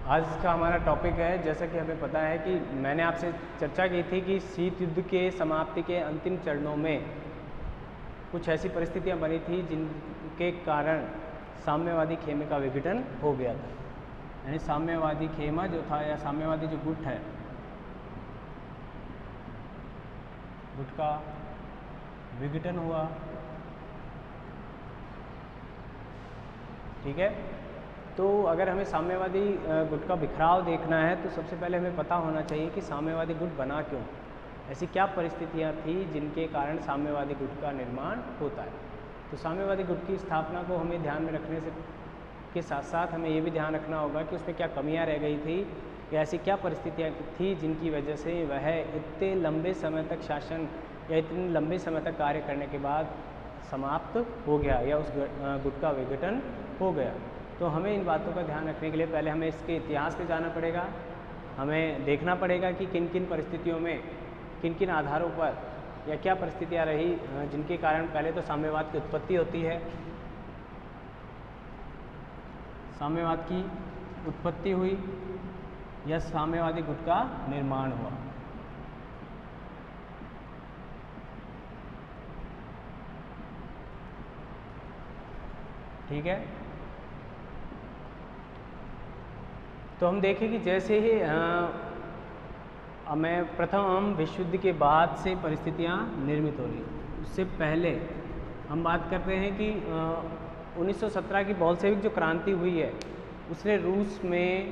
आज का हमारा टॉपिक है, जैसा कि हमें पता है कि मैंने आपसे चर्चा की थी कि शीत युद्ध के समाप्ति के अंतिम चरणों में कुछ ऐसी परिस्थितियां बनी थी जिनके कारण साम्यवादी खेमे का विघटन हो गया था। यानी साम्यवादी खेमा जो था या साम्यवादी जो गुट है, गुट का विघटन हुआ। ठीक है, तो अगर हमें साम्यवादी गुट का बिखराव देखना है तो सबसे पहले हमें पता होना चाहिए कि साम्यवादी गुट बना क्यों, ऐसी क्या परिस्थितियां थी जिनके कारण साम्यवादी गुट का निर्माण होता है। तो साम्यवादी गुट की स्थापना को हमें ध्यान में रखने से के साथ साथ हमें ये भी ध्यान रखना होगा कि उसमें क्या कमियां रह गई थी या ऐसी क्या परिस्थितियां थी जिनकी वजह से वह इतने लंबे समय तक शासन या इतने लंबे समय तक कार्य करने के बाद समाप्त हो गया या उस गुट का विघटन हो गया। तो हमें इन बातों का ध्यान रखने के लिए पहले हमें इसके इतिहास पे जाना पड़ेगा। हमें देखना पड़ेगा कि किन किन परिस्थितियों में, किन किन आधारों पर या क्या परिस्थितियां रही जिनके कारण पहले तो साम्यवाद की उत्पत्ति होती है, साम्यवाद की उत्पत्ति हुई या साम्यवादी गुट का निर्माण हुआ। ठीक है, तो हम देखें कि जैसे ही प्रथम विश्व युद्ध के बाद से परिस्थितियां निर्मित हो रही, उससे पहले हम बात करते हैं कि 1917 की बोल्शेविक जो क्रांति हुई है उसने रूस में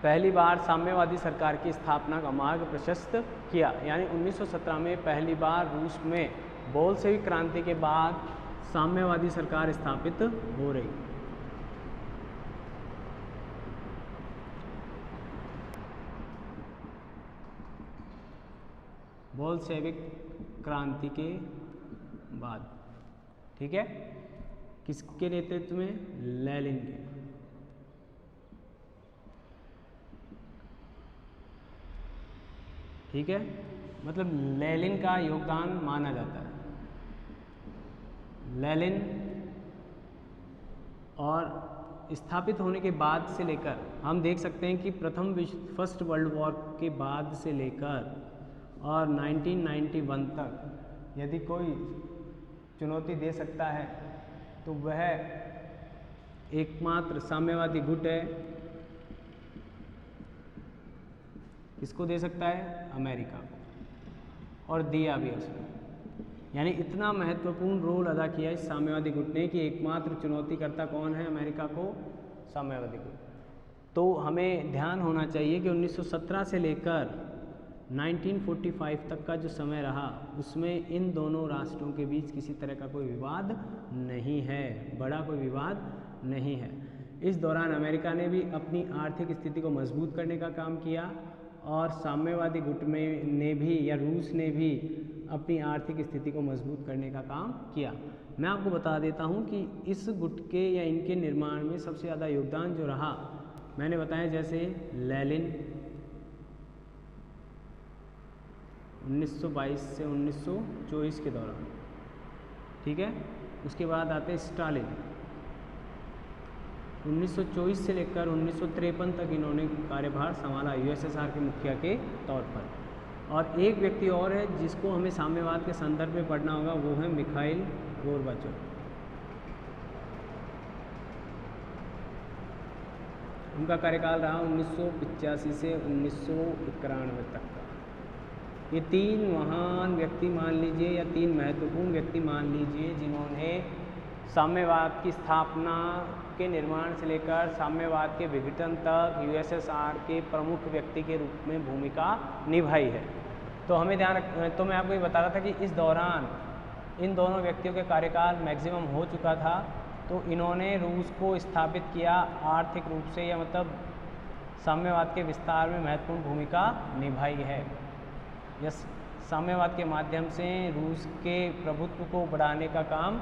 पहली बार साम्यवादी सरकार की स्थापना का मार्ग प्रशस्त किया। यानी 1917 में पहली बार रूस में बोल्शेविक क्रांति के बाद साम्यवादी सरकार स्थापित हो रही। बोल्शेविक क्रांति के बाद, ठीक है, किसके नेतृत्व में? लेनिन के। ठीक है, मतलब लेनिन का योगदान माना जाता है। लेनिन और स्थापित होने के बाद से लेकर हम देख सकते हैं कि फर्स्ट वर्ल्ड वॉर के बाद से लेकर और 1991 तक यदि कोई चुनौती दे सकता है तो वह एकमात्र साम्यवादी गुट है। किसको दे सकता है? अमेरिका को, और दिया भी उसने। यानी इतना महत्वपूर्ण रोल अदा किया इस साम्यवादी गुट ने कि एकमात्र चुनौतीकर्ता कौन है अमेरिका को? साम्यवादी गुट। तो हमें ध्यान होना चाहिए कि 1917 से लेकर 1945 तक का जो समय रहा उसमें इन दोनों राष्ट्रों के बीच किसी तरह का कोई विवाद नहीं है, बड़ा कोई विवाद नहीं है। इस दौरान अमेरिका ने भी अपनी आर्थिक स्थिति को मजबूत करने का काम किया और साम्यवादी गुट में ने भी या रूस ने भी अपनी आर्थिक स्थिति को मजबूत करने का काम किया। मैं आपको बता देता हूं कि इस गुट के या इनके निर्माण में सबसे ज़्यादा योगदान जो रहा, मैंने बताया जैसे लेनिन 1922 से 1924 के दौरान, ठीक है, उसके बाद आते स्टालिन 1924 से लेकर 1953 तक इन्होंने कार्यभार संभाला यूएसएसआर के मुखिया के तौर पर। और एक व्यक्ति और है जिसको हमें साम्यवाद के संदर्भ में पढ़ना होगा, वो है मिखाइल गोर्बाचोव। उनका कार्यकाल रहा 1985 से 1991 तक का। ये तीन महान व्यक्ति मान लीजिए या तीन महत्वपूर्ण व्यक्ति मान लीजिए जिन्होंने साम्यवाद की स्थापना के निर्माण से लेकर साम्यवाद के विघटन तक यूएसएसआर के प्रमुख व्यक्ति के रूप में भूमिका निभाई है। तो हमें तो मैं आपको ये बता रहा था कि इस दौरान इन दोनों व्यक्तियों के कार्यकाल मैक्सिमम हो चुका था, तो इन्होंने रूस को स्थापित किया आर्थिक रूप से, या मतलब साम्यवाद के विस्तार में महत्वपूर्ण भूमिका निभाई है। यस, साम्यवाद के माध्यम से रूस के प्रभुत्व को बढ़ाने का काम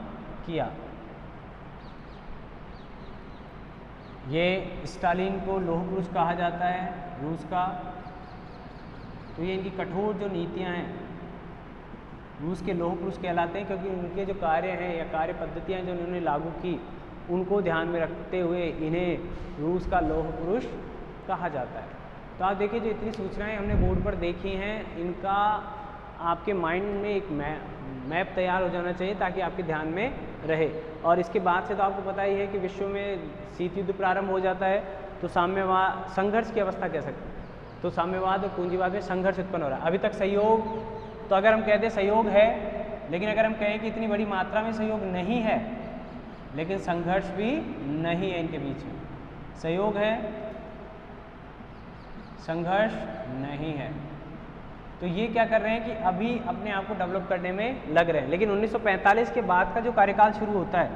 किया। ये स्टालिन को लौह पुरुष कहा जाता है रूस का। तो ये इनकी कठोर जो नीतियां हैं रूस के लौह पुरुष कहलाते हैं, क्योंकि उनके जो कार्य हैं या कार्य पद्धतियां जो उन्होंने लागू की उनको ध्यान में रखते हुए इन्हें रूस का लौह पुरुष कहा जाता है। तो आप देखिए जो इतनी सूचनाएं हमने बोर्ड पर देखी हैं, इनका आपके माइंड में एक मैप तैयार हो जाना चाहिए ताकि आपके ध्यान में रहे। और इसके बाद से तो आपको पता ही है कि विश्व में शीत युद्ध प्रारंभ हो जाता है, तो साम्यवाद संघर्ष की अवस्था कह सकते हैं। तो साम्यवाद और पूंजीवाद में संघर्ष उत्पन्न हो रहा है। अभी तक सहयोग, तो अगर हम कहते हैं सहयोग है, लेकिन अगर हम कहें कि इतनी बड़ी मात्रा में सहयोग नहीं है, लेकिन संघर्ष भी नहीं है इनके बीच में। सहयोग है, संघर्ष नहीं है। तो ये क्या कर रहे हैं कि अभी अपने आप को डेवलप करने में लग रहे हैं। लेकिन 1945 के बाद का जो कार्यकाल शुरू होता है,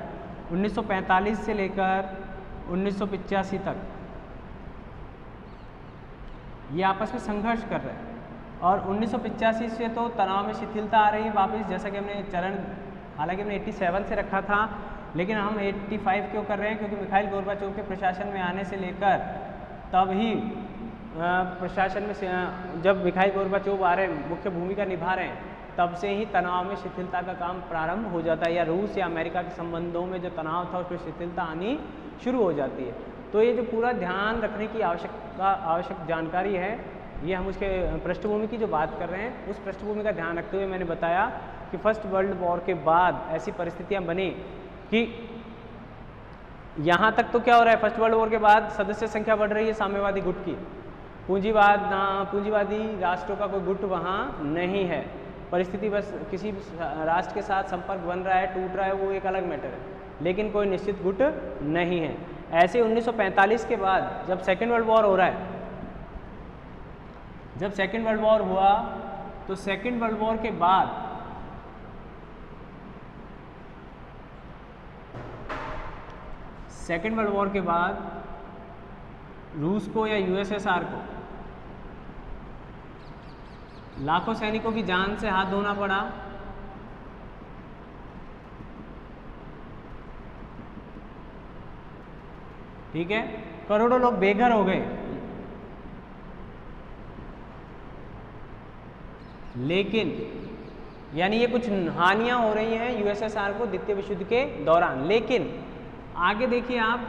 1945 से लेकर 1985 तक, ये आपस में संघर्ष कर रहे हैं। और 1985 से तो तनाव में शिथिलता आ रही है वापस, जैसा कि हमने चरण हालांकि हमने 87 से रखा था, लेकिन हम 85 क्यों कर रहे हैं? क्योंकि मिखाइल गोर्बाचोव के प्रशासन में आने से लेकर तब ही प्रशासन में जब मिखाइल गोर्बाचोव आ रहे हैं, मुख्य भूमिका निभा रहे हैं, तब से ही तनाव में शिथिलता का काम प्रारंभ हो जाता है, या रूस या अमेरिका के संबंधों में जो तनाव था उसमें शिथिलता आनी शुरू हो जाती है। तो ये जो पूरा ध्यान रखने की आवश्यक जानकारी है, ये हम उसके पृष्ठभूमि की जो बात कर रहे हैं, उस पृष्ठभूमि का ध्यान रखते हुए मैंने बताया कि फर्स्ट वर्ल्ड वॉर के बाद ऐसी परिस्थितियां बनी कि यहाँ तक तो क्या हो रहा है, फर्स्ट वर्ल्ड वॉर के बाद सदस्य संख्या बढ़ रही है साम्यवादी गुट की, पूंजीवादी राष्ट्रों का कोई गुट वहाँ नहीं है। परिस्थिति बस किसी राष्ट्र के साथ संपर्क बन रहा है, टूट रहा है, वो एक अलग मैटर है, लेकिन कोई निश्चित गुट नहीं है। ऐसे 1945 के बाद जब सेकेंड वर्ल्ड वॉर हो रहा है, जब सेकेंड वर्ल्ड वॉर हुआ, तो सेकेंड वर्ल्ड वॉर के बाद रूस को या यूएसएसआर को लाखों सैनिकों की जान से हाथ धोना पड़ा। ठीक है, करोड़ों लोग बेघर हो गए। लेकिन यानी ये कुछ हानियां हो रही हैं यूएसएसआर को द्वितीय विश्व युद्ध के दौरान, लेकिन आगे देखिए आप,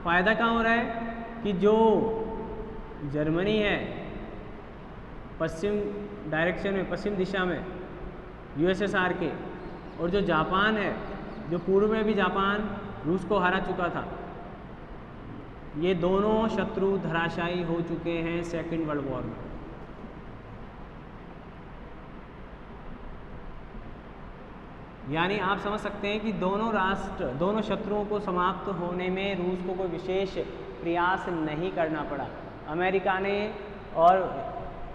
फायदा कहाँ हो रहा है कि जो जर्मनी है पश्चिम डायरेक्शन में, पश्चिम दिशा में यूएसएसआर के, और जो जापान है, जो पूर्व में भी जापान रूस को हरा चुका था, ये दोनों शत्रु धराशायी हो चुके हैं सेकेंड वर्ल्ड वॉर में। यानी आप समझ सकते हैं कि दोनों शत्रुओं को समाप्त होने में रूस को कोई विशेष प्रयास नहीं करना पड़ा। अमेरिका ने और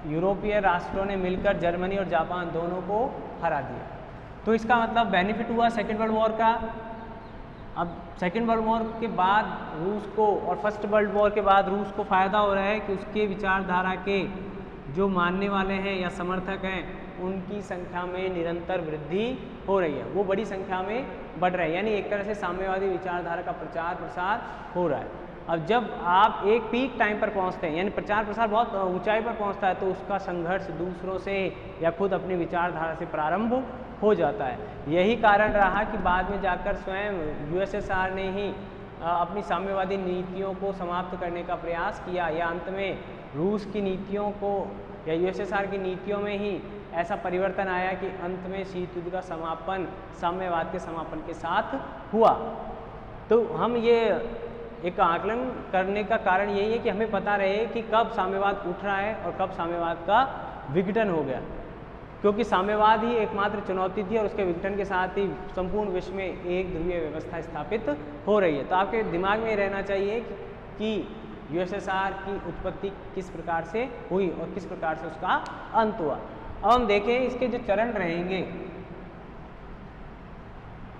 यूरोपीय राष्ट्रों ने मिलकर जर्मनी और जापान दोनों को हरा दिया। तो इसका मतलब बेनिफिट हुआ सेकेंड वर्ल्ड वॉर का। अब सेकेंड वर्ल्ड वॉर के बाद रूस को, और फर्स्ट वर्ल्ड वॉर के बाद रूस को फ़ायदा हो रहा है कि उसके विचारधारा के जो मानने वाले हैं या समर्थक हैं, उनकी संख्या में निरंतर वृद्धि हो रही है, वो बड़ी संख्या में बढ़ रहा है। यानी एक तरह से साम्यवादी विचारधारा का प्रचार प्रसार हो रहा है। अब जब आप एक पीक टाइम पर पहुंचते हैं, यानी प्रचार प्रसार बहुत ऊंचाई पर पहुंचता है, तो उसका संघर्ष दूसरों से या खुद अपनी विचारधारा से प्रारंभ हो जाता है। यही कारण रहा कि बाद में जाकर स्वयं यूएसएसआर ने ही अपनी साम्यवादी नीतियों को समाप्त करने का प्रयास किया, या अंत में रूस की नीतियों को या यूएसएसआर की नीतियों में ही ऐसा परिवर्तन आया कि अंत में शीत युद्ध का समापन साम्यवाद के समापन के साथ हुआ। तो हम ये एक आकलन करने का कारण यही है कि हमें पता रहे कि कब साम्यवाद उठ रहा है और कब साम्यवाद का विघटन हो गया, क्योंकि साम्यवाद ही एकमात्र चुनौती थी और उसके विघटन के साथ ही संपूर्ण विश्व में एक ध्रुवीय व्यवस्था स्थापित हो रही है। तो आपके दिमाग में रहना चाहिए कि यूएसएसआर की उत्पत्ति किस प्रकार से हुई और किस प्रकार से उसका अंत हुआ। अब हम देखें इसके जो चरण रहेंगे।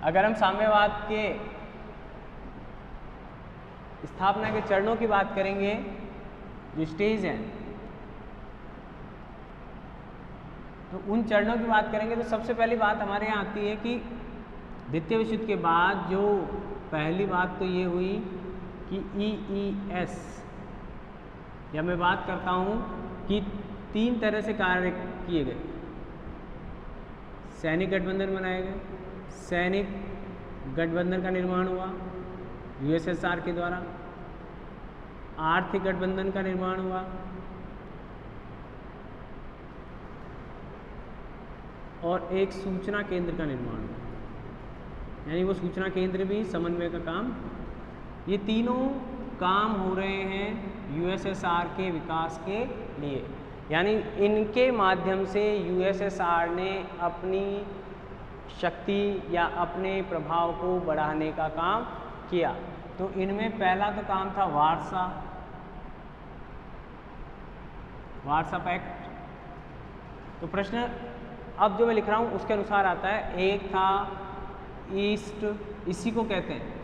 अगर हम साम्यवाद के स्थापना के चरणों की बात करेंगे, जो स्टेज हैं, तो उन चरणों की बात करेंगे तो सबसे पहली बात हमारे यहाँ आती है कि द्वितीय विश्व युद्ध के बाद जो पहली बात तो ये हुई कि EES, या मैं बात करता हूँ कि 3 तरह से कार्य किए गए। सैनिक गठबंधन बनाए गए, सैनिक गठबंधन का निर्माण हुआ यूएसएसआर के द्वारा, आर्थिक गठबंधन का निर्माण हुआ, और एक सूचना केंद्र का निर्माण हुआ, यानी वो सूचना केंद्र भी समन्वय का काम। ये तीनों काम हो रहे हैं यूएसएसआर के विकास के लिए, यानी इनके माध्यम से यूएसएसआर ने अपनी शक्ति या अपने प्रभाव को बढ़ाने का काम किया। तो इनमें पहला तो काम था वार्सा पैक्ट। तो प्रश्न अब जो मैं लिख रहा हूँ उसके अनुसार आता है। एक था ईस्ट, इसी को कहते हैं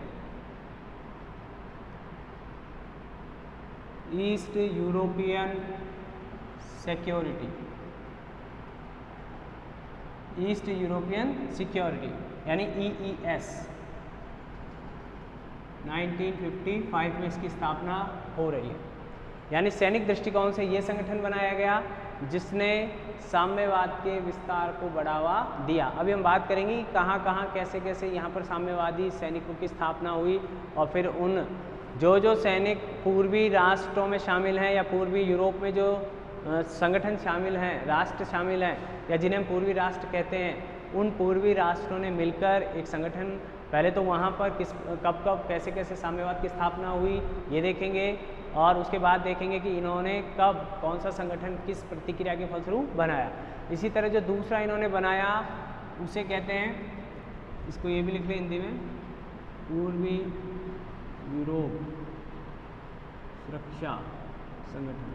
east European security, east European security यानी EES। 1955 में इसकी स्थापना हो रही है। यानी सैनिक दृष्टिकोण से ये संगठन बनाया गया जिसने साम्यवाद के विस्तार को बढ़ावा दिया। अभी हम बात करेंगे कि कहाँ कहाँ कैसे कैसे यहाँ पर साम्यवादी सैनिकों की स्थापना हुई, और फिर उन जो सैनिक पूर्वी राष्ट्रों में शामिल हैं या पूर्वी यूरोप में जो संगठन शामिल हैं, राष्ट्र शामिल हैं, या जिन्हें हम पूर्वी राष्ट्र कहते हैं, उन पूर्वी राष्ट्रों ने मिलकर एक संगठन, पहले तो वहाँ पर कब कैसे कैसे साम्यवाद की स्थापना हुई ये देखेंगे, और उसके बाद देखेंगे कि इन्होंने कब कौन सा संगठन किस प्रतिक्रिया के फलस्वरूप बनाया। इसी तरह जो दूसरा इन्होंने बनाया उसे कहते हैं, इसको ये भी लिख लें हिंदी में, पूर्वी यूरोप सुरक्षा संगठन।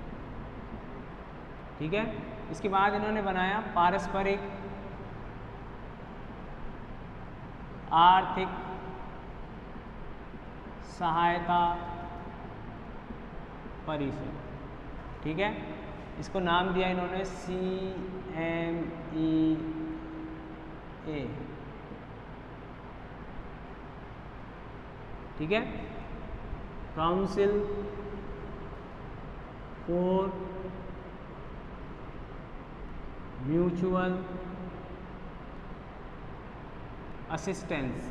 ठीक है। इसके बाद इन्होंने बनाया पारस्परिक आर्थिक सहायता परिषद। ठीक है। इसको नाम दिया इन्होंने CMEA। ठीक है। काउंसिल फॉर म्यूचुअल असिस्टेंस,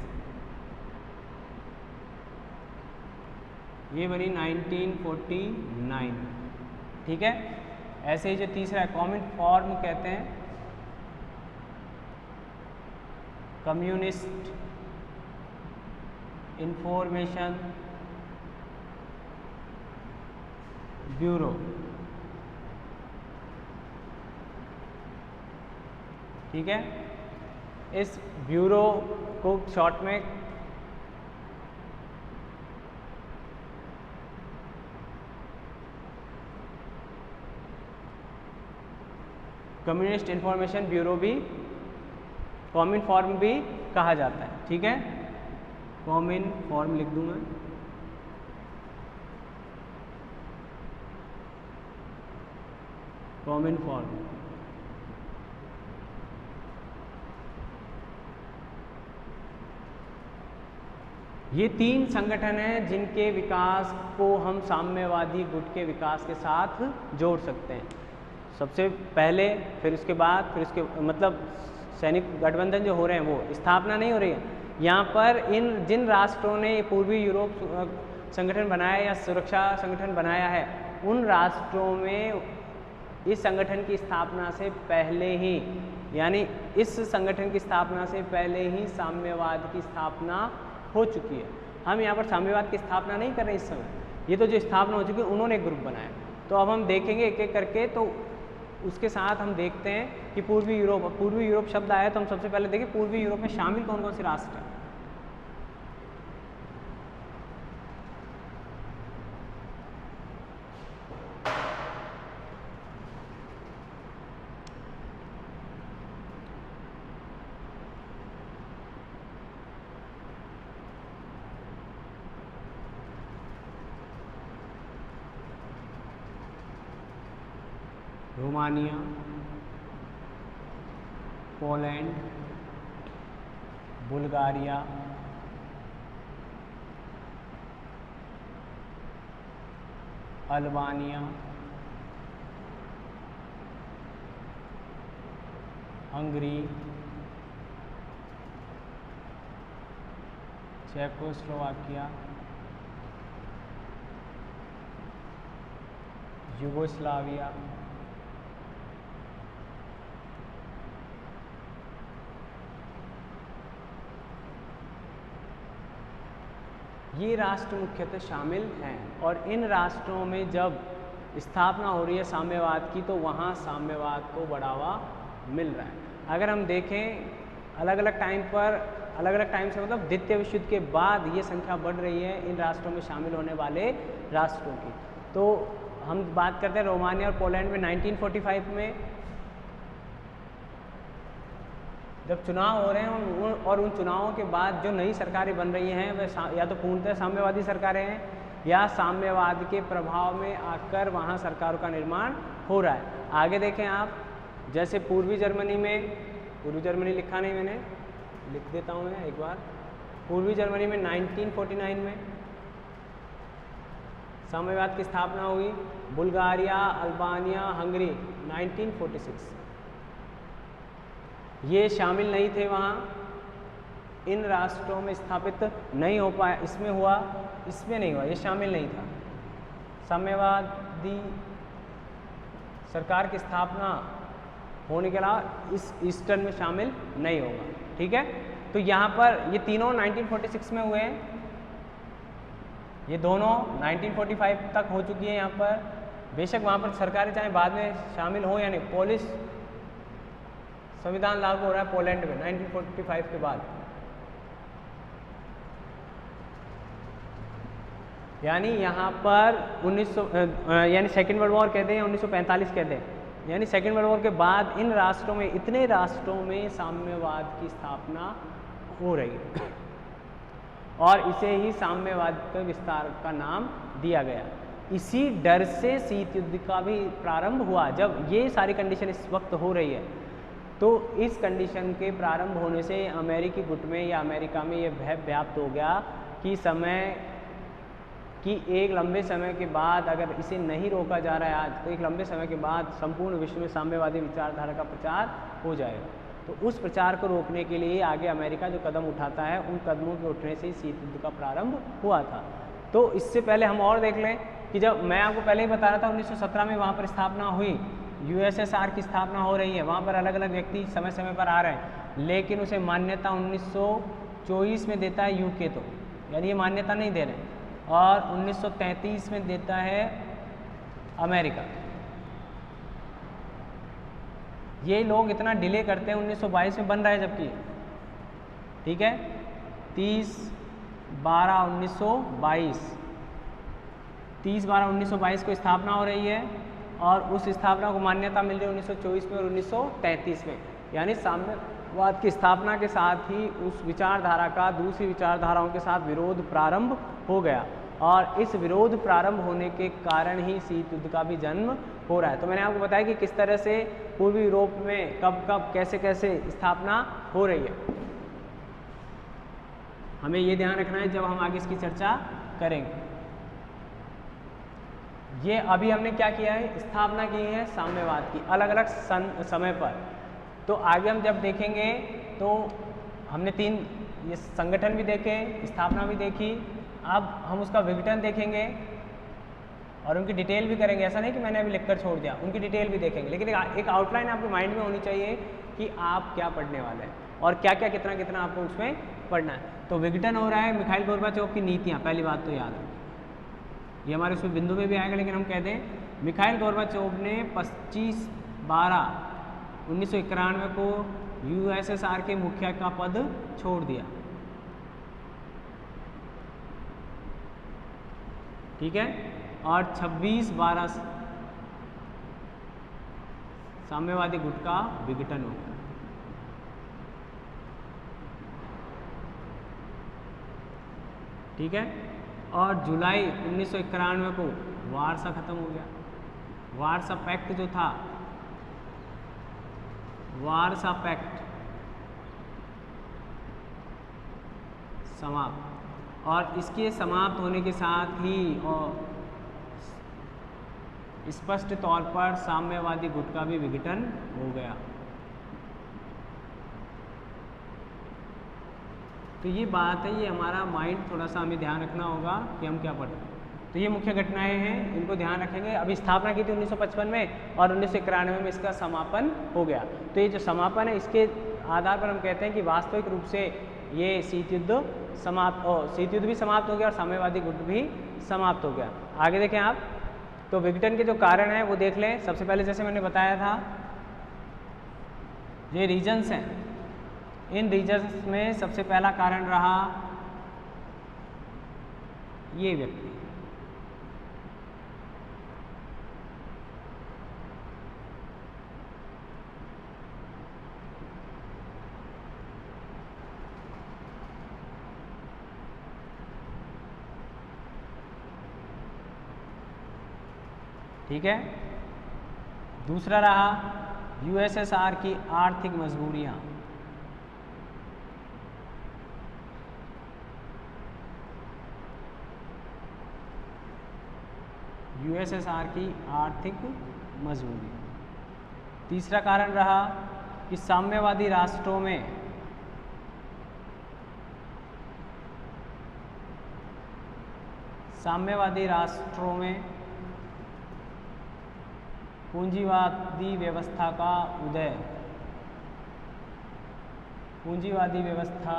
ये बनी 1949। ठीक है। ऐसे ही जो तीसरा है कॉमन फॉर्म कहते हैं, कम्युनिस्ट इंफॉर्मेशन ब्यूरो। ठीक है। इस ब्यूरो को शॉर्ट में कम्युनिस्ट इंफॉर्मेशन ब्यूरो भी, कॉमन फॉर्म भी कहा जाता है। ठीक है। कॉमन फॉर्म लिख दूं मैं, कॉमन फॉर्म। ये तीन संगठन हैं जिनके विकास को हम साम्यवादी गुट के विकास के साथ जोड़ सकते हैं। सबसे पहले, फिर उसके बाद, फिर उसके मतलब सैनिक गठबंधन जो हो रहे हैं वो स्थापना नहीं हो रही है यहाँ पर। इन जिन राष्ट्रों ने पूर्वी यूरोप संगठन बनाया या सुरक्षा संगठन बनाया है, उन राष्ट्रों में इस संगठन की स्थापना से पहले ही, यानी इस संगठन की स्थापना से पहले ही साम्यवाद की स्थापना हो चुकी है। हम यहाँ पर साम्यवाद की स्थापना नहीं कर रहे इस समय, ये तो जो स्थापना हो चुकी है उन्होंने एक ग्रुप बनाया। तो अब हम देखेंगे एक एक करके। तो उसके साथ हम देखते हैं कि पूर्वी यूरोप शब्द आया तो हम सबसे पहले देखें पूर्वी यूरोप में शामिल कौन कौन से राष्ट्र हैं। Romania, Poland, Bulgaria, Albania, Hungary, Czechoslovakia, Yugoslavia, ये राष्ट्र मुख्यतः शामिल हैं। और इन राष्ट्रों में जब स्थापना हो रही है साम्यवाद की, तो वहाँ साम्यवाद को बढ़ावा मिल रहा है। अगर हम देखें अलग अलग टाइम पर, अलग अलग टाइम से मतलब द्वितीय विश्व युद्ध के बाद ये संख्या बढ़ रही है इन राष्ट्रों में शामिल होने वाले राष्ट्रों की। तो हम बात करते हैं रोमानिया और पोलैंड में 1945 में जब चुनाव हो रहे हैं और उन चुनावों के बाद जो नई सरकारें बन रही हैं वह या तो पूर्णतः साम्यवादी सरकारें हैं या साम्यवाद के प्रभाव में आकर वहाँ सरकारों का निर्माण हो रहा है। आगे देखें आप, जैसे पूर्वी जर्मनी में, पूर्वी जर्मनी लिखा नहीं मैंने, लिख देता हूँ मैं एक बार। पूर्वी जर्मनी में 1949 में साम्यवाद की स्थापना हुई। बुल्गारिया, अल्बानिया, हंगरी 1946, ये शामिल नहीं थे वहाँ, इन राष्ट्रों में स्थापित नहीं हो पाया। इसमें हुआ, इसमें नहीं हुआ, ये शामिल नहीं था। साम्यवादी सरकार की स्थापना होने के अलावा इस ईस्टर्न में शामिल नहीं होगा। ठीक है, तो यहाँ पर ये तीनों 1946 में हुए हैं, ये दोनों 1945 तक हो चुकी है। यहाँ पर बेशक वहाँ पर सरकारें चाहे बाद में शामिल हो या नहीं, पोलिश संविधान लागू हो रहा है पोलैंड में 1945 के बाद, यानी यहाँ पर 1900 यानी सेकेंड वर्ल्ड वॉर कहते हैं, 1945 कहते हैं, यानी सेकेंड वर्ल्ड वॉर के बाद इन राष्ट्रों में, इतने राष्ट्रों में साम्यवाद की स्थापना हो रही है और इसे ही साम्यवाद के विस्तार का नाम दिया गया। इसी डर से शीत युद्ध का भी प्रारंभ हुआ। जब ये सारी कंडीशन इस वक्त हो रही है, तो इस कंडीशन के प्रारंभ होने से अमेरिकी गुट में या अमेरिका में ये भय व्याप्त हो गया कि एक लंबे समय के बाद अगर इसे नहीं रोका जा रहा है आज, तो एक लंबे समय के बाद संपूर्ण विश्व में साम्यवादी विचारधारा का प्रचार हो जाएगा। तो उस प्रचार को रोकने के लिए आगे अमेरिका जो कदम उठाता है, उन कदमों के उठने से ही शीत युद्ध का प्रारंभ हुआ था। तो इससे पहले हम और देख लें कि जब मैं आपको पहले ही बता रहा था 1917 में वहाँ पर स्थापना हुई, यूएसएसआर की स्थापना हो रही है, वहाँ पर अलग अलग व्यक्ति समय समय पर आ रहे हैं, लेकिन उसे मान्यता 1924 में देता है यूके, तो यानी ये मान्यता नहीं दे रहे, और 1933 में देता है अमेरिका। ये लोग इतना डिले करते हैं, 1922 में बन रहा है जबकि, ठीक है, 30/12/1922 को स्थापना हो रही है और उस स्थापना को मान्यता मिल रही है 1924 में और 1933 में, यानी साम्यवाद की स्थापना के साथ ही उस विचारधारा का दूसरी विचारधाराओं के साथ विरोध प्रारंभ हो गया और इस विरोध प्रारंभ होने के कारण ही शीत युद्ध का भी जन्म हो रहा है। तो मैंने आपको बताया कि किस तरह से पूर्वी यूरोप में कब कब कैसे कैसे स्थापना हो रही है। हमें ये ध्यान रखना है जब हम आगे इसकी चर्चा करेंगे। ये अभी हमने क्या किया है, स्थापना की है साम्यवाद की अलग अलग समय पर। तो आगे हम जब देखेंगे तो हमने 3 ये संगठन भी देखे, स्थापना भी देखी, अब हम उसका विघटन देखेंगे और उनकी डिटेल भी करेंगे। ऐसा नहीं कि मैंने अभी लिखकर छोड़ दिया, उनकी डिटेल भी देखेंगे, लेकिन एक आउटलाइन आपके माइंड में होनी चाहिए कि आप क्या पढ़ने वाले हैं और क्या क्या कितना कितना आपको उसमें पढ़ना है। तो विघटन हो रहा है, मिखाइल गोर्बाचोव की नीतियाँ, पहली बात तो याद है, ये हमारे उसमें बिंदु में भी आएगा, लेकिन हम कहते हैं मिखाइल गोर्बाचोव ने 25/12/1991 को यूएसएसआर के मुखिया का पद छोड़ दिया। ठीक है, और 26/12 साम्यवादी गुट का विघटन हो गया। ठीक है, और जुलाई 1991 को वारसा खत्म हो गया। वारसा पैक्ट जो था, वारसा पैक्ट समाप्त, और इसके समाप्त होने के साथ ही और स्पष्ट तौर पर साम्यवादी गुट का भी विघटन हो गया। तो ये बात है, ये हमारा माइंड थोड़ा सा हमें ध्यान रखना होगा कि हम क्या पढ़ रहे हैं। तो तो ये मुख्य घटनाएं हैं, इनको ध्यान रखेंगे। अभी स्थापना की थी 1955 में और 1991 में इसका समापन हो गया। तो ये जो समापन है इसके आधार पर हम कहते हैं कि वास्तविक रूप से ये शीत युद्ध शीत युद्ध भी समाप्त हो गया और साम्यवादी गुट भी समाप्त हो गया। आगे देखें आप, तो विघटन के जो कारण हैं वो देख लें। सबसे पहले जैसे मैंने बताया था, ये रीजन्स हैं, इन रीजन्स में सबसे पहला कारण रहा ये व्यक्ति, ठीक है। दूसरा रहा यूएसएसआर की आर्थिक मजबूरियां, यूएसएसआर की आर्थिक मजबूरी। तीसरा कारण रहा कि साम्यवादी राष्ट्रों में पूंजीवादी व्यवस्था का उदय, पूंजीवादी व्यवस्था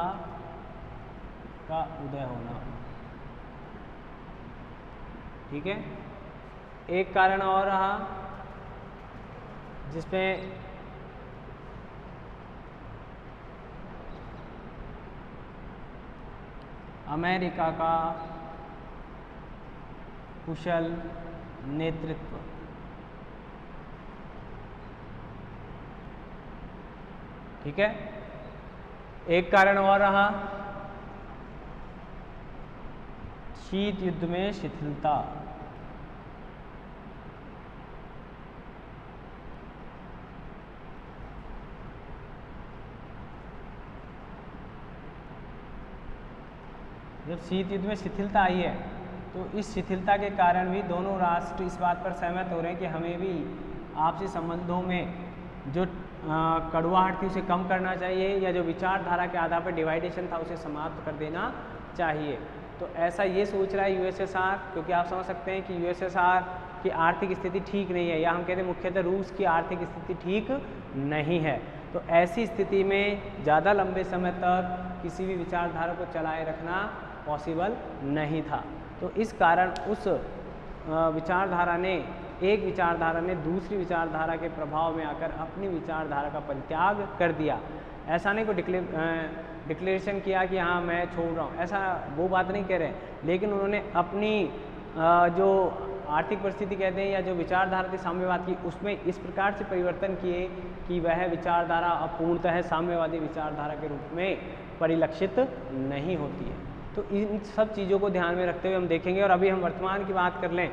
का उदय होना, ठीक है। एक कारण और रहा जिसमें अमेरिका का कुशल नेतृत्व, ठीक है। एक कारण और रहा शीत युद्ध में शिथिलता, जब शीत युद्ध में शिथिलता आई है तो इस शिथिलता के कारण भी दोनों राष्ट्र इस बात पर सहमत हो रहे हैं कि हमें भी आपसी संबंधों में जो कड़वाहट थी उसे कम करना चाहिए, या जो विचारधारा के आधार पर डिवाइडेशन था उसे समाप्त कर देना चाहिए। तो ऐसा ये सोच रहा है यूएसएसआर, क्योंकि आप समझ सकते हैं कि यूएसएसआर की आर्थिक स्थिति ठीक नहीं है, या हम कहते हैं मुख्यतः रूस की आर्थिक स्थिति ठीक नहीं है। तो ऐसी स्थिति में ज़्यादा लंबे समय तक किसी भी विचारधारा को चलाए रखना पॉसिबल नहीं था। तो इस कारण उस एक विचारधारा ने दूसरी विचारधारा के प्रभाव में आकर अपनी विचारधारा का परित्याग कर दिया। ऐसा नहीं कोई डिक्लेरेशन किया कि हाँ मैं छोड़ रहा हूँ, ऐसा वो बात नहीं कह रहे, लेकिन उन्होंने अपनी जो आर्थिक परिस्थिति कहते हैं या जो विचारधारा थी साम्यवाद की, उसमें इस प्रकार से परिवर्तन किए कि वह विचारधारा अब पूर्णतः साम्यवादी विचारधारा के रूप में परिलक्षित नहीं होती है। तो इन सब चीज़ों को ध्यान में रखते हुए हम देखेंगे। और अभी हम वर्तमान की बात कर लें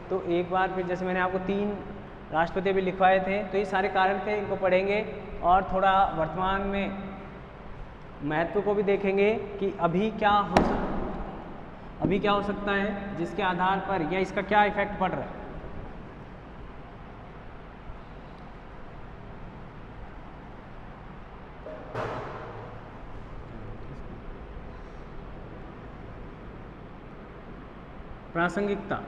तो एक बार फिर जैसे मैंने आपको 3 राष्ट्रपति भी लिखवाए थे, तो ये सारे कारण थे, इनको पढ़ेंगे और थोड़ा वर्तमान में महत्व को भी देखेंगे कि अभी क्या हो सकता है जिसके आधार पर या इसका क्या इफेक्ट पड़ रहा है। प्रासंगिकता,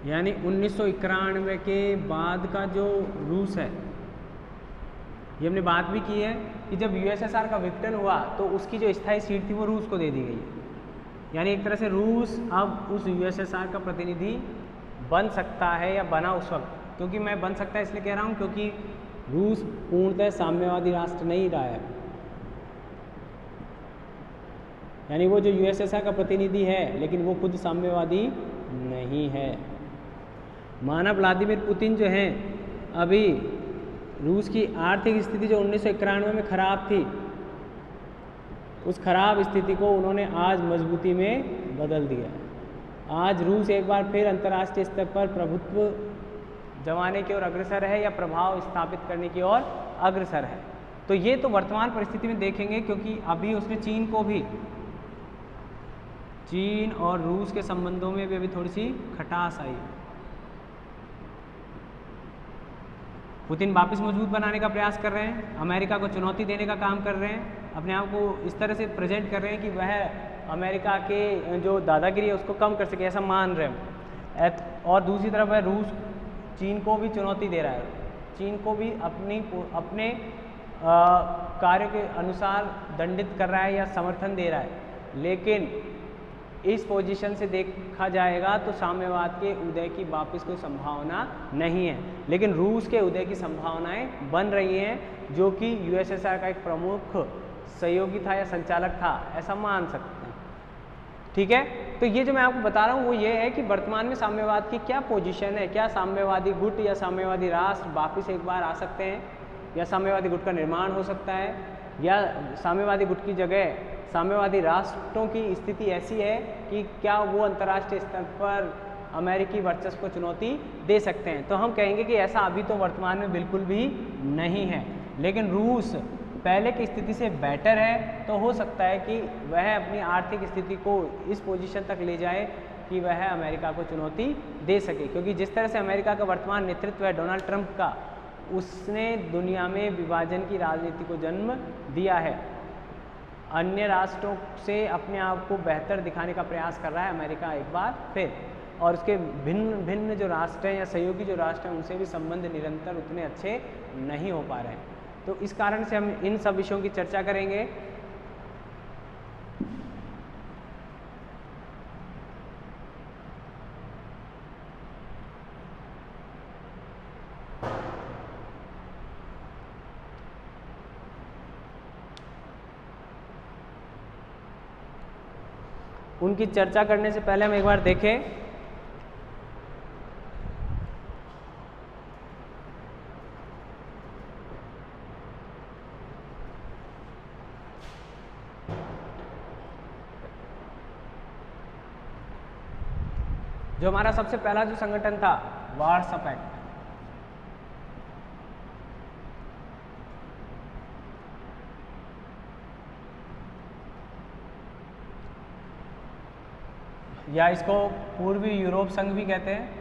यानी 1991 के बाद का जो रूस है, ये हमने बात भी की है कि जब यूएसएसआर का विघटन हुआ तो उसकी जो स्थायी सीट थी वो रूस को दे दी गई है। यानी एक तरह से रूस अब उस यूएसएसआर का प्रतिनिधि बन सकता है या बना उस वक्त, क्योंकि मैं बन सकता है इसलिए कह रहा हूँ क्योंकि रूस पूर्णतः साम्यवादी राष्ट्र नहीं रहा है। यानी वो जो यूएसएसआर का प्रतिनिधि है लेकिन वो खुद साम्यवादी नहीं है। माना व्लादिमीर पुतिन जो हैं, अभी रूस की आर्थिक स्थिति जो 1991 में खराब थी, उस खराब स्थिति को उन्होंने आज मजबूती में बदल दिया। आज रूस एक बार फिर अंतर्राष्ट्रीय स्तर पर प्रभुत्व जमाने की ओर अग्रसर है या प्रभाव स्थापित करने की ओर अग्रसर है। तो ये तो वर्तमान परिस्थिति में देखेंगे, क्योंकि अभी उसने चीन और रूस के संबंधों में भी अभी थोड़ी सी खटास आई। पुतिन वापस मजबूत बनाने का प्रयास कर रहे हैं, अमेरिका को चुनौती देने का काम कर रहे हैं, अपने आप को इस तरह से प्रेजेंट कर रहे हैं कि वह अमेरिका के जो दादागिरी है उसको कम कर सके, ऐसा मान रहे हैं। और दूसरी तरफ है रूस चीन को भी चुनौती दे रहा है, चीन को भी अपने कार्य के अनुसार दंडित कर रहा है या समर्थन दे रहा है। लेकिन इस पोजीशन से देखा जाएगा तो साम्यवाद के उदय की वापस कोई संभावना नहीं है, लेकिन रूस के उदय की संभावनाएं बन रही हैं, जो कि यूएसएसआर का एक प्रमुख सहयोगी था या संचालक था, ऐसा मान सकते हैं। ठीक है, तो ये जो मैं आपको बता रहा हूँ वो ये है कि वर्तमान में साम्यवाद की क्या पोजीशन है, क्या साम्यवादी गुट या साम्यवादी राष्ट्र वापस एक बार आ सकते हैं, या साम्यवादी गुट का निर्माण हो सकता है, या साम्यवादी गुट की जगह साम्यवादी राष्ट्रों की स्थिति ऐसी है कि क्या वो अंतर्राष्ट्रीय स्तर पर अमेरिकी वर्चस्व को चुनौती दे सकते हैं। तो हम कहेंगे कि ऐसा अभी तो वर्तमान में बिल्कुल भी नहीं है, लेकिन रूस पहले की स्थिति से बेटर है, तो हो सकता है कि वह अपनी आर्थिक स्थिति को इस पोजीशन तक ले जाए कि वह अमेरिका को चुनौती दे सके। क्योंकि जिस तरह से अमेरिका का वर्तमान नेतृत्व है डोनाल्ड ट्रंप का, उसने दुनिया में विभाजन की राजनीति को जन्म दिया है। अन्य राष्ट्रों से अपने आप को बेहतर दिखाने का प्रयास कर रहा है अमेरिका एक बार फिर, और उसके भिन्न भिन्न जो राष्ट्र हैं या सहयोगी जो राष्ट्र हैं उनसे भी संबंध निरंतर उतने अच्छे नहीं हो पा रहे हैं। तो इस कारण से हम इन सब विषयों की चर्चा करेंगे। उनकी चर्चा करने से पहले हम एक बार देखें जो हमारा सबसे पहला जो संगठन था वार्सा पैक्ट, या इसको पूर्वी यूरोप संघ भी कहते हैं।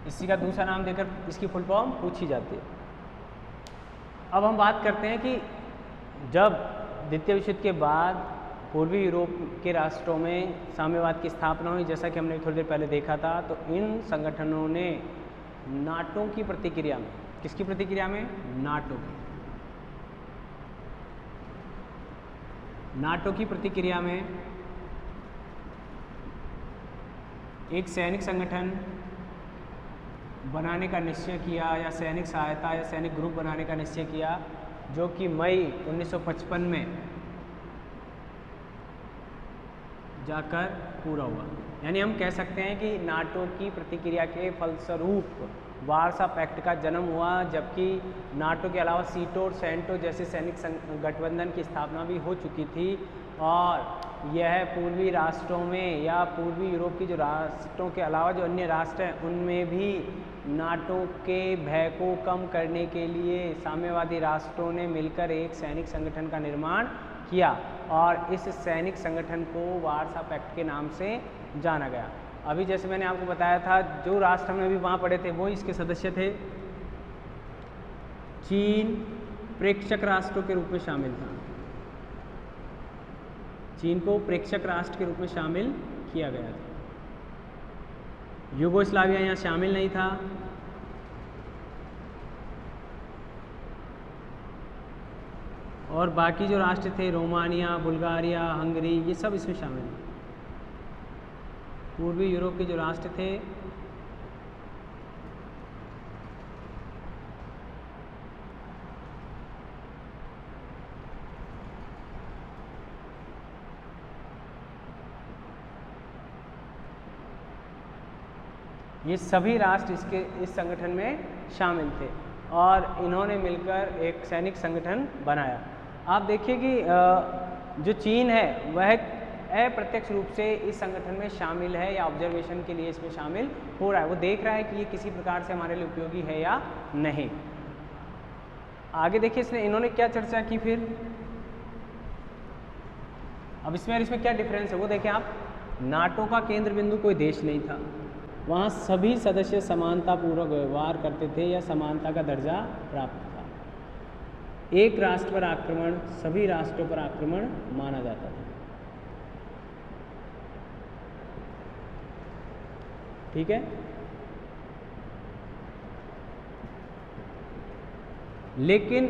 इसी का दूसरा नाम देकर इसकी फुल फॉर्म पूछी जाती है। अब हम बात करते हैं कि जब द्वितीय विश्व युद्ध के बाद पूर्वी यूरोप के राष्ट्रों में साम्यवाद की स्थापना हुई, जैसा कि हमने थोड़ी देर पहले देखा था, तो इन संगठनों ने नाटो की प्रतिक्रिया में, किसकी प्रतिक्रिया में? नाटो की प्रतिक्रिया में एक सैनिक संगठन बनाने का निश्चय किया, या सैनिक सहायता या सैनिक ग्रुप बनाने का निश्चय किया, जो कि मई 1955 में जाकर पूरा हुआ। यानी हम कह सकते हैं कि नाटो की प्रतिक्रिया के फलस्वरूप वार्सा पैक्ट का जन्म हुआ, जबकि नाटो के अलावा सीटो और सेंटो जैसे सैनिक गठबंधन की स्थापना भी हो चुकी थी, और यह पूर्वी राष्ट्रों में या पूर्वी यूरोप की जो राष्ट्रों के अलावा जो अन्य राष्ट्र हैं उनमें भी नाटो के भय को कम करने के लिए साम्यवादी राष्ट्रों ने मिलकर एक सैनिक संगठन का निर्माण किया, और इस सैनिक संगठन को वार्सा पैक्ट के नाम से जाना गया। अभी जैसे मैंने आपको बताया था, जो राष्ट्र हमने अभी वहाँ पढ़े थे वो इसके सदस्य थे। चीन प्रेक्षक राष्ट्रों के रूप में शामिल था, चीन को प्रेक्षक राष्ट्र के रूप में शामिल किया गया था। यूगोस्लाविया यहाँ शामिल नहीं था, और बाकी जो राष्ट्र थे रोमानिया, बुल्गारिया, हंगरी, ये सब इसमें शामिल हैं। पूर्वी यूरोप के जो राष्ट्र थे ये सभी राष्ट्र इस संगठन में शामिल थे, और इन्होंने मिलकर एक सैनिक संगठन बनाया। आप देखिए कि जो चीन है वह अप्रत्यक्ष रूप से इस संगठन में शामिल है, या ऑब्जर्वेशन के लिए इसमें शामिल हो रहा है। वो देख रहा है कि ये किसी प्रकार से हमारे लिए उपयोगी है या नहीं। आगे देखिए इन्होंने क्या चर्चा की फिर। अब इसमें और इसमें क्या डिफरेंस है वो देखें आप। नाटो का केंद्र बिंदु कोई देश नहीं था, वहाँ सभी सदस्य समानतापूर्वक व्यवहार करते थे या समानता का दर्जा प्राप्त था। एक राष्ट्र पर आक्रमण सभी राष्ट्रों पर आक्रमण माना जाता था। ठीक है, लेकिन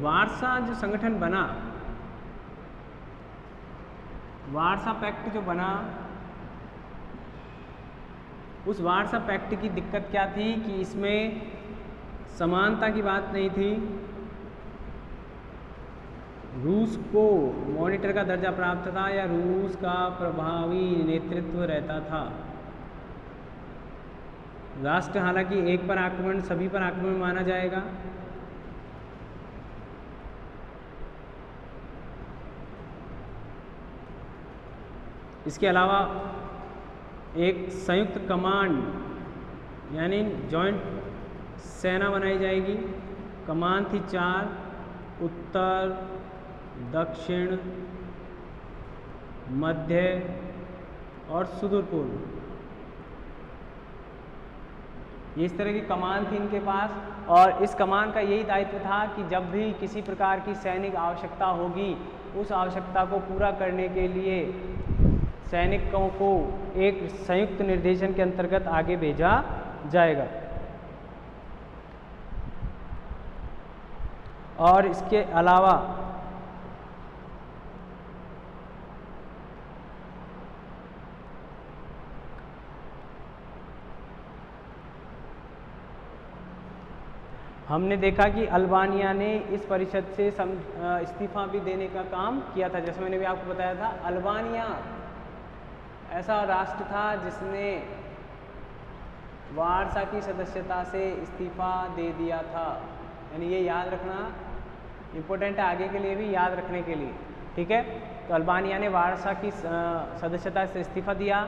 वार्सा जो संगठन बना, वार्सा पैक्ट जो बना, उस वार्सा पैक्ट की दिक्कत क्या थी कि इसमें समानता की बात नहीं थी। रूस को मॉनिटर का दर्जा प्राप्त था या रूस का प्रभावी नेतृत्व रहता था। राष्ट्र हालांकि एक पर आक्रमण सभी पर आक्रमण माना जाएगा। इसके अलावा एक संयुक्त कमांड यानी जॉइंट सेना बनाई जाएगी। कमान थी 4, उत्तर, दक्षिण, मध्य और सुदूर पूर्व। ये इस तरह की कमान थी इनके पास, और इस कमान का यही दायित्व था कि जब भी किसी प्रकार की सैनिक आवश्यकता होगी, उस आवश्यकता को पूरा करने के लिए सैनिकों को एक संयुक्त निर्देशन के अंतर्गत आगे भेजा जाएगा। और इसके अलावा हमने देखा कि अल्बानिया ने इस परिषद से इस्तीफा भी देने का काम किया था। जैसे मैंने भी आपको बताया था, अल्बानिया ऐसा राष्ट्र था जिसने वार्सा की सदस्यता से इस्तीफा दे दिया था। यानी ये याद रखना इम्पोर्टेंट है आगे के लिए भी याद रखने के लिए। ठीक है, तो अल्बानिया ने वार्सा की सदस्यता से इस्तीफा दिया।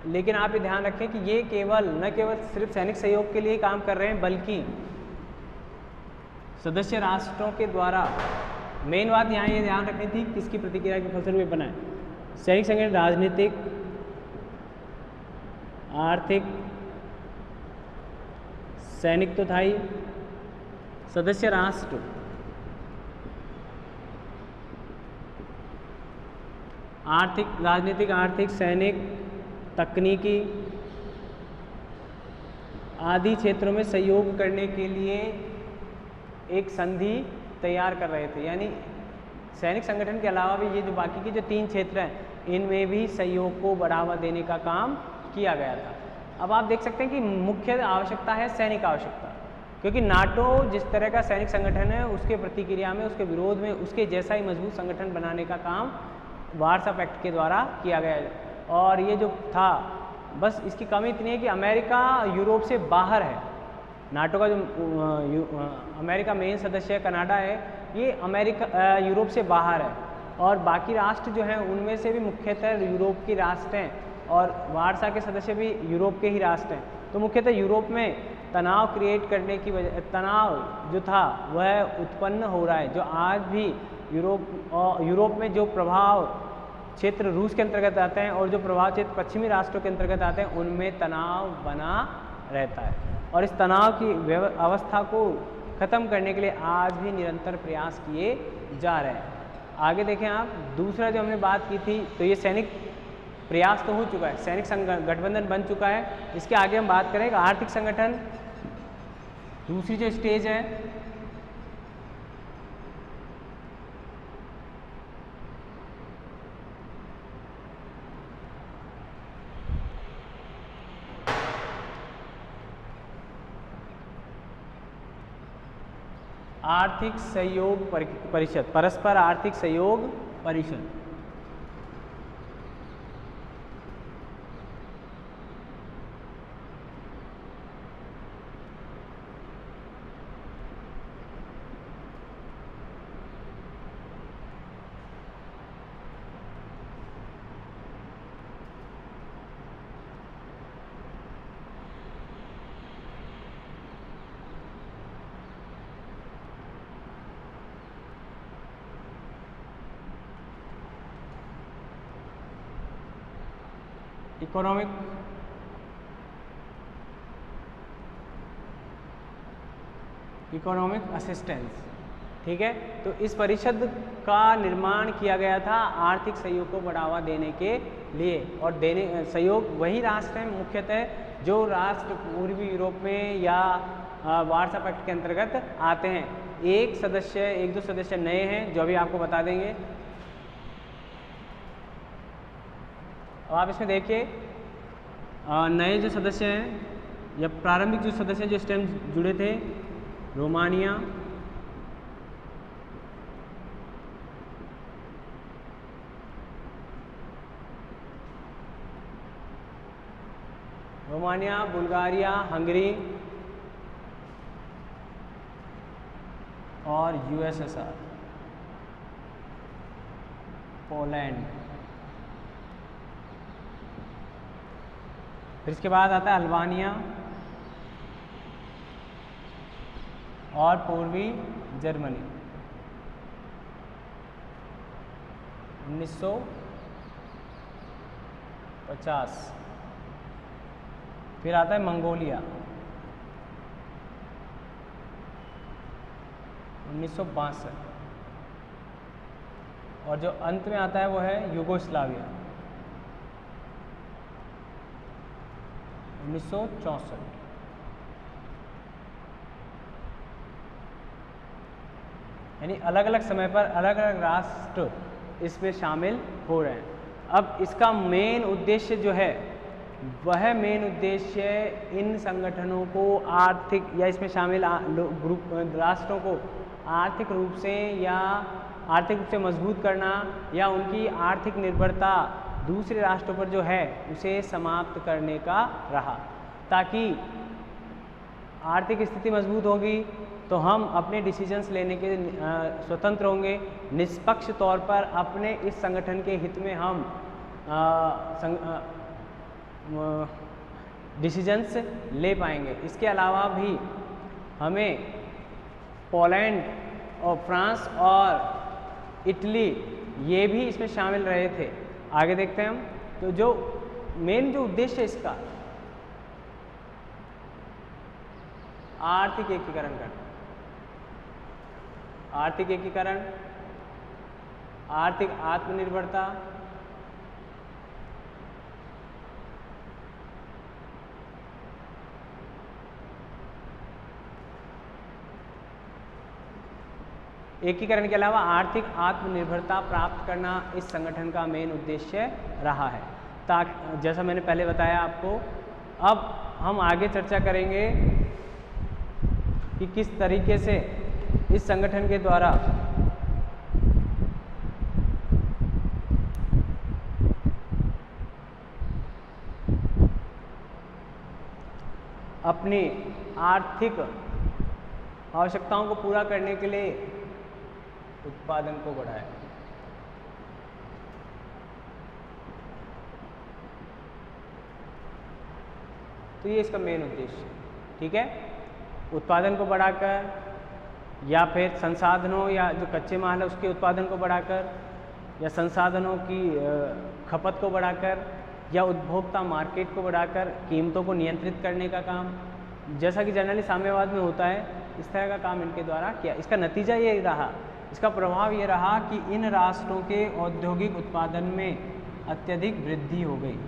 लेकिन आप ये ध्यान रखें कि ये न केवल सिर्फ सैनिक सहयोग के लिए काम कर रहे हैं, बल्कि सदस्य राष्ट्रों के द्वारा मेन बात यहाँ ये ध्यान रखनी थी किसकी प्रतिक्रिया के फलस्वरूप बनाए। सैनिक संगठन राजनीतिक, आर्थिक, सैनिक तो था ही, सदस्य राष्ट्र आर्थिक, राजनीतिक, आर्थिक, सैनिक, तकनीकी आदि क्षेत्रों में सहयोग करने के लिए एक संधि तैयार कर रहे थे। यानी सैनिक संगठन के अलावा भी ये जो बाकी के जो 3 क्षेत्र हैं, इनमें भी सहयोग को बढ़ावा देने का काम किया गया था। अब आप देख सकते हैं कि मुख्य आवश्यकता है सैनिक आवश्यकता, क्योंकि नाटो जिस तरह का सैनिक संगठन है, उसके प्रतिक्रिया में, उसके विरोध में, उसके जैसा ही मजबूत संगठन बनाने का काम वार्सा पैक्ट के द्वारा किया गया है। और ये जो था, बस इसकी कमी इतनी है कि अमेरिका यूरोप से बाहर है। नाटो का जो अमेरिका मेन सदस्य है, कनाडा है, ये अमेरिका यूरोप से बाहर है। और बाकी राष्ट्र जो हैं उनमें से भी मुख्यतः यूरोप के राष्ट्र हैं, और वार्सा के सदस्य भी यूरोप के ही राष्ट्र हैं। तो मुख्यतः यूरोप में तनाव क्रिएट करने की वजह, तनाव जो था वह उत्पन्न हो रहा है। जो आज भी यूरोप में जो प्रभाव क्षेत्र रूस के अंतर्गत आते हैं और जो प्रभाव क्षेत्र पश्चिमी राष्ट्रों के अंतर्गत आते हैं, उनमें तनाव बना रहता है। और इस तनाव की अवस्था को ख़त्म करने के लिए आज भी निरंतर प्रयास किए जा रहे हैं। आगे देखें आप, दूसरा जो हमने बात की थी, तो ये सैनिक प्रयास तो हो चुका है, सैनिक गठबंधन बन चुका है। इसके आगे हम बात करेंगे आर्थिक संगठन, दूसरी जो स्टेज है। आर्थिक सहयोग परिषद, परस्पर आर्थिक सहयोग परिषद। Economic assistance. ठीक है, तो इस परिषद का निर्माण किया गया था आर्थिक सहयोग को बढ़ावा देने के लिए, और देने सहयोग वही राष्ट्र हैं मुख्यतः जो राष्ट्र पूर्वी यूरोप में या वार्सा पैक्ट के अंतर्गत आते हैं। एक दो सदस्य नए हैं जो अभी आपको बता देंगे। अब आप इसमें देखिए नए जो सदस्य हैं या प्रारंभिक जो सदस्य हैं जो इस टाइम जुड़े थे, रोमानिया, बुल्गारिया, हंगरी और यूएसएसआर, पोलैंड। फिर इसके बाद आता है अल्बानिया और पूर्वी जर्मनी 1950। फिर आता है मंगोलिया 1962, और जो अंत में आता है वो है यूगोस्लाविया 1964। यानी अलग अलग समय पर अलग अलग राष्ट्र इसमें शामिल हो रहे हैं। अब इसका मेन उद्देश्य जो है वह मेन उद्देश्य इन संगठनों को आर्थिक या इसमें शामिल राष्ट्रों को आर्थिक रूप से मजबूत करना या उनकी आर्थिक निर्भरता दूसरे राष्ट्रों पर जो है उसे समाप्त करने का रहा, ताकि आर्थिक स्थिति मजबूत होगी तो हम अपने डिसीजंस लेने के स्वतंत्र होंगे, निष्पक्ष तौर पर अपने इस संगठन के हित में हम डिसीजंस ले पाएंगे। इसके अलावा भी हमें पोलैंड और फ्रांस और इटली ये भी इसमें शामिल रहे थे। आगे देखते हैं हम। तो जो मेन जो उद्देश्य है इसका आर्थिक एकीकरण करना, आर्थिक एकीकरण, आर्थिक आत्मनिर्भरता, एकीकरण के अलावा आर्थिक आत्मनिर्भरता प्राप्त करना इस संगठन का मेन उद्देश्य रहा है। ताकि जैसा मैंने पहले बताया आपको, अब हम आगे चर्चा करेंगे कि किस तरीके से इस संगठन के द्वारा अपनी आर्थिक आवश्यकताओं को पूरा करने के लिए उत्पादन को बढ़ाए। तो ये इसका मेन उद्देश्य, ठीक है, उत्पादन को बढ़ाकर या फिर संसाधनों या जो कच्चे माल है उसके उत्पादन को बढ़ाकर या संसाधनों की खपत को बढ़ाकर या उपभोक्ता मार्केट को बढ़ाकर कीमतों को नियंत्रित करने का काम, जैसा कि जनरली साम्यवाद में होता है, इस तरह का काम इनके द्वारा किया। इसका नतीजा ये रहा, इसका प्रभाव ये रहा कि इन राष्ट्रों के औद्योगिक उत्पादन में अत्यधिक वृद्धि हो गई।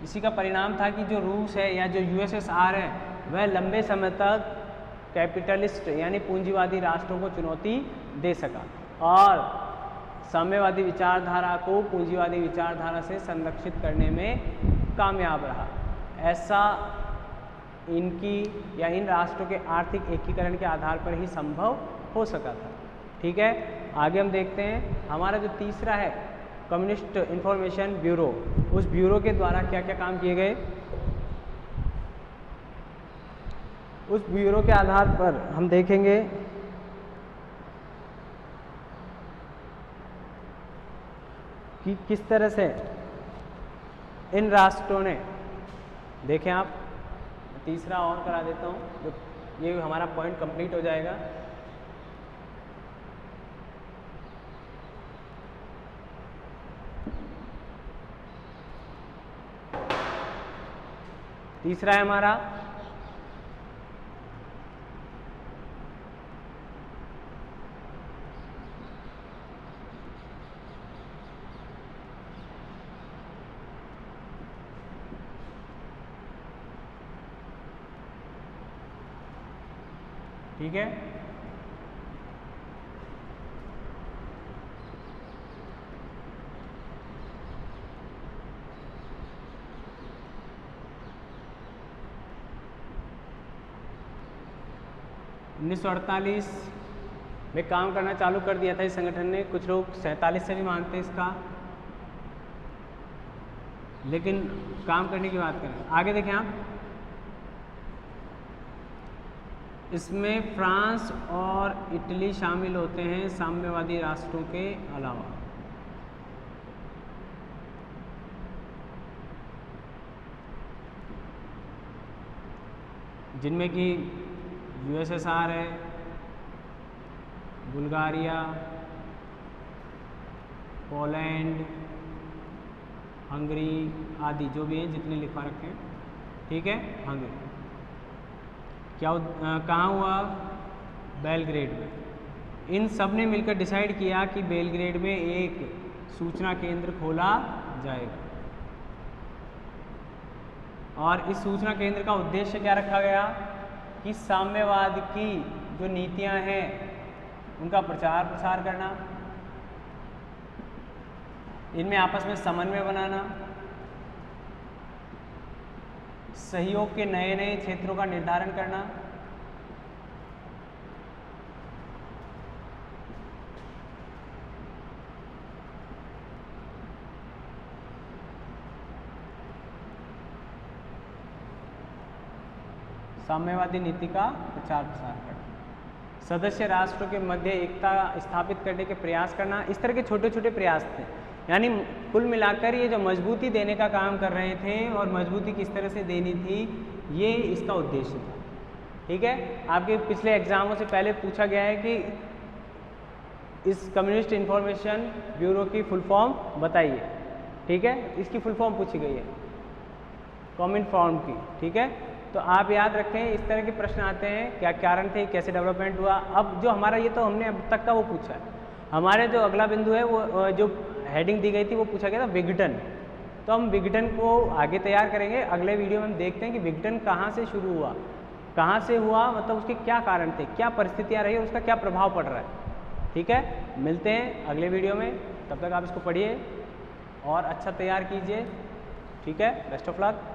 इसी का परिणाम था कि जो रूस है या जो यूएसएसआर है वह लंबे समय तक कैपिटलिस्ट यानी पूंजीवादी राष्ट्रों को चुनौती दे सका और साम्यवादी विचारधारा को पूंजीवादी विचारधारा से संरक्षित करने में कामयाब रहा। ऐसा इनकी या इन राष्ट्रों के आर्थिक एकीकरण के आधार पर ही संभव हो सका था। ठीक है, आगे हम देखते हैं हमारा जो तीसरा है कम्युनिस्ट इंफॉर्मेशन ब्यूरो, उस ब्यूरो के द्वारा क्या क्या काम किए गए। उस ब्यूरो के आधार पर हम देखेंगे कि किस तरह से इन राष्ट्रों ने, देखें आप, तीसरा और करा देता हूँ, जो ये हमारा पॉइंट कंप्लीट हो जाएगा। तीसरा है हमारा ठीक है। उन्नीस में काम करना चालू कर दिया था इस संगठन ने। कुछ लोग 47 से भी मानते हैं इसका, लेकिन काम करने की बात करें। आगे देखें आप, इसमें फ्रांस और इटली शामिल होते हैं साम्यवादी राष्ट्रों के अलावा। जिनमें कि यूएसएसआर है, बुल्गारिया, पोलैंड, हंगरी आदि जो भी हैं, जितने लिखवा रखे हैं, ठीक है। हंगरी क्या कहाँ हुआ? बेलग्रेड में। इन सब ने मिलकर डिसाइड किया कि बेलग्रेड में एक सूचना केंद्र खोला जाएगा, और इस सूचना केंद्र का उद्देश्य क्या रखा गया कि साम्यवाद की जो नीतियां हैं उनका प्रचार प्रसार करना, इनमें आपस में समन्वय बनाना, सहयोग के नए नए क्षेत्रों का निर्धारण करना, साम्यवादी नीति का प्रचार प्रसार करना, सदस्य राष्ट्रों के मध्य एकता स्थापित करने के प्रयास करना। इस तरह के छोटे छोटे प्रयास थे। यानी कुल मिलाकर ये जो मजबूती देने का काम कर रहे थे, और मजबूती किस तरह से देनी थी, ये इसका उद्देश्य था। ठीक है। आपके पिछले एग्जामों से पहले पूछा गया है कि इस कम्युनिस्ट इंफॉर्मेशन ब्यूरो की फुल फॉर्म बताइए। ठीक है, इसकी फुल फॉर्म पूछी गई है कॉमिनफॉर्म की। ठीक है, तो आप याद रखें, इस तरह के प्रश्न आते हैं, क्या कारण थे, कैसे डेवलपमेंट हुआ। अब जो हमारा ये तो हमने अब तक का वो पूछा है। हमारे जो अगला बिंदु है वो जो हेडिंग दी गई थी वो पूछा गया था विघटन। तो हम विघटन को आगे तैयार करेंगे। अगले वीडियो में हम देखते हैं कि विघटन कहाँ से शुरू हुआ, कहाँ से हुआ, मतलब उसके क्या कारण थे, क्या परिस्थितियाँ रही और उसका क्या प्रभाव पड़ रहा है। ठीक है, मिलते हैं अगले वीडियो में। तब तक आप इसको पढ़िए और अच्छा तैयार कीजिए। ठीक है, बेस्ट ऑफ लक।